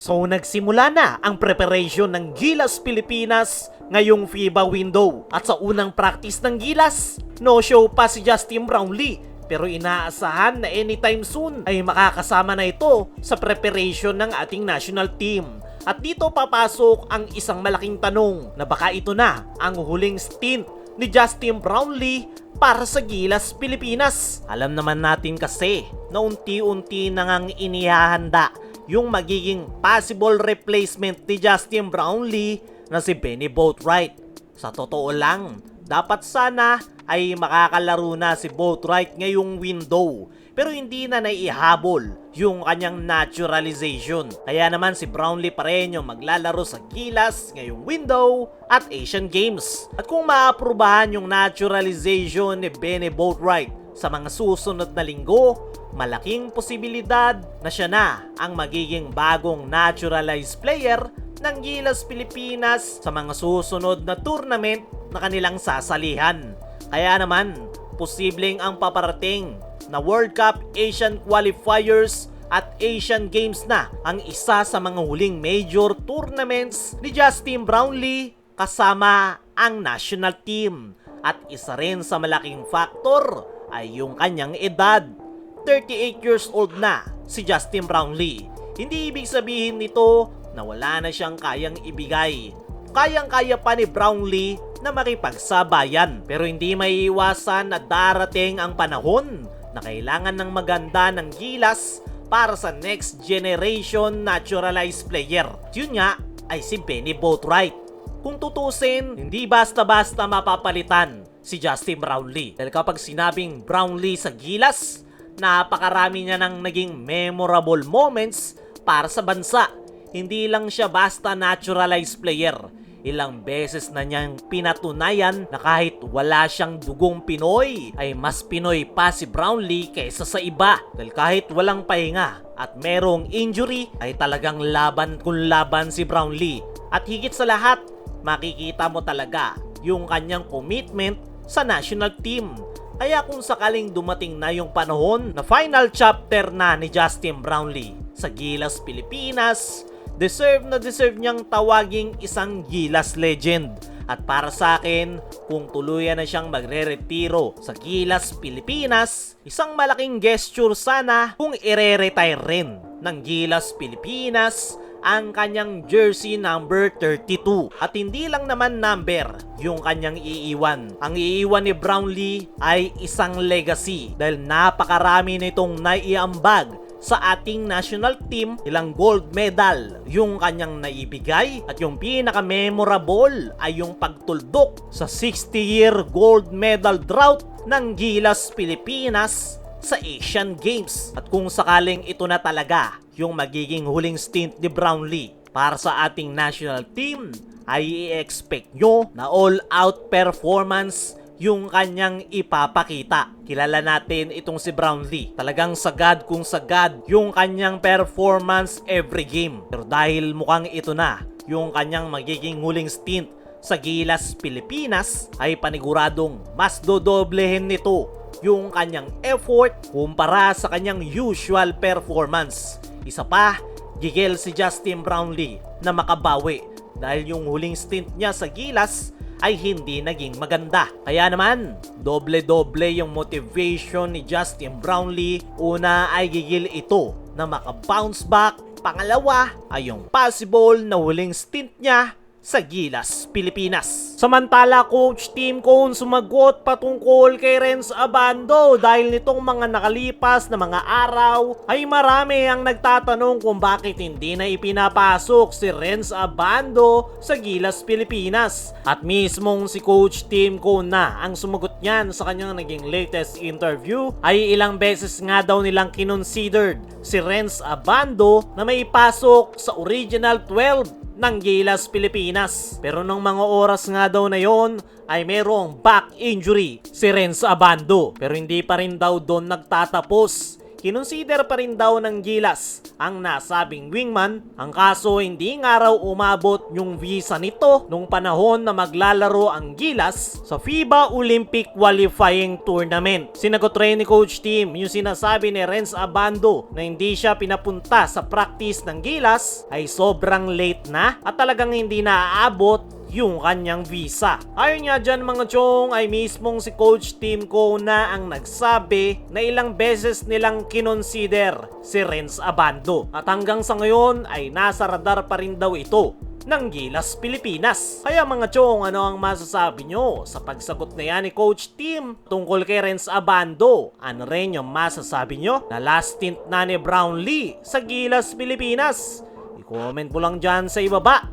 So nagsimula na ang preparation ng Gilas Pilipinas ngayong FIBA window. At sa unang practice ng Gilas, no show pa si Justin Brownlee. Pero inaasahan na anytime soon ay makakasama na ito sa preparation ng ating national team. At dito papasok ang isang malaking tanong na baka ito na ang huling stint ni Justin Brownlee para sa Gilas Pilipinas. Alam naman natin kasi na unti-unti nang inihahanda yung magiging possible replacement ni Justin Brownlee na si Benny Boatwright. Sa totoo lang, dapat sana ay makakalaro na si Boatwright ngayong window, pero hindi na naihabol yung kanyang naturalization. Kaya naman si Brownlee pa rin yung maglalaro sa Gilas ngayong window at Asian Games. At kung maaprubahan yung naturalization ni Benny Boatwright sa mga susunod na linggo, malaking posibilidad na siya na ang magiging bagong naturalized player ng Gilas Pilipinas sa mga susunod na tournament na kanilang sasalihan. Kaya naman, posibleng ang paparating na World Cup Asian Qualifiers at Asian Games na ang isa sa mga huling major tournaments ni Justin Brownlee kasama ang national team. At isa rin sa malaking factor ay yung kanyang edad. 38 years old na si Justin Brownlee. Hindi ibig sabihin nito na wala na siyang kayang ibigay. Kayang-kaya pa ni Brownlee na makipagsabayan, pero hindi maiiwasan na darating ang panahon na kailangan ng maganda ng Gilas para sa next generation naturalized player. Yun nga ay si Benny Boatwright. Kung tutusin, hindi basta-basta mapapalitan si Justin Brownlee. Dahil kapag sinabing Brownlee sa Gilas, napakarami niya ng naging memorable moments para sa bansa. Hindi lang siya basta naturalized player. Ilang beses na niyang pinatunayan na kahit wala siyang dugong Pinoy, ay mas Pinoy pa si Brownlee kaysa sa iba. Dahil kahit walang pahinga at merong injury, ay talagang laban kung laban si Brownlee. At higit sa lahat, makikita mo talaga yung kanyang commitment sa national team. Kaya kung sakaling dumating na yung panahon na final chapter na ni Justin Brownlee sa Gilas Pilipinas, deserve na deserve niyang tawaging isang Gilas legend. At para sa akin, kung tuluyan na siyang magre-retiro sa Gilas Pilipinas, isang malaking gesture sana kung ire-retire rin ng Gilas Pilipinas ang kanyang jersey number 32. At hindi lang naman number yung kanyang iiwan. Ang iiwan ni Brownlee ay isang legacy dahil napakarami nitong naiambag sa ating national team. Ilang gold medal yung kanyang naibigay at yung pinaka-memorable ay yung pagtuldok sa 60-year gold medal drought ng Gilas Pilipinas sa Asian Games. At kung sakaling ito na talaga yung magiging huling stint ni Brownlee para sa ating national team, ay i-expect nyo na all-out performance yung kanyang ipapakita. Kilala natin itong si Brownlee. Talagang sagad kung sagad yung kanyang performance every game. Pero dahil mukhang ito na yung kanyang magiging huling stint sa Gilas Pilipinas, ay paniguradong mas dodoblehin nito yung kanyang effort kumpara sa kanyang usual performance. Isa pa, gigil si Justin Brownlee na makabawi dahil yung huling stint niya sa Gilas ay hindi naging maganda. Kaya naman, doble-doble yung motivation ni Justin Brownlee. Una ay gigil ito na makabounce back. Pangalawa ay yung possible na huling stint niya sa Gilas Pilipinas. Samantala, Coach Tim Cone sumagot patungkol kay Renz Abando dahil nitong mga nakalipas na mga araw ay marami ang nagtatanong kung bakit hindi na ipinapasok si Renz Abando sa Gilas Pilipinas. At mismong si Coach Tim Cone na ang sumagot niyan sa kanyang naging latest interview. Ay ilang beses nga daw nilang kinonsidered si Renz Abando na may pasok sa original 12 ng Gilas Pilipinas. Pero nung mga oras nga daw na yon ay merong back injury si Renz Abando. Pero hindi pa rin daw doon nagtatapos kinonsider pa rin daw ng Gilas ang nasabing wingman. Ang kaso hindi nga raw umabot yung visa nito nung panahon na maglalaro ang Gilas sa FIBA Olympic Qualifying Tournament. Sinagot rin ni Coach Tim yung sinasabi ni Renz Abando na hindi siya pinapunta sa practice ng Gilas ay sobrang late na at talagang hindi naaabot yung kanyang visa. Ayon nga dyan mga chong ay mismong si Coach Tim Cona ang nagsabi na ilang beses nilang kinonsider si Renz Abando at hanggang sa ngayon ay nasa radar pa rin daw ito ng Gilas Pilipinas. Kaya mga chong, ano ang masasabi nyo sa pagsagot na yan ni Coach Tim tungkol kay Renz Abando? Ano rin yung masasabi nyo na last stint na ni Brownlee sa Gilas Pilipinas? I-comment mo lang dyan sa ibaba.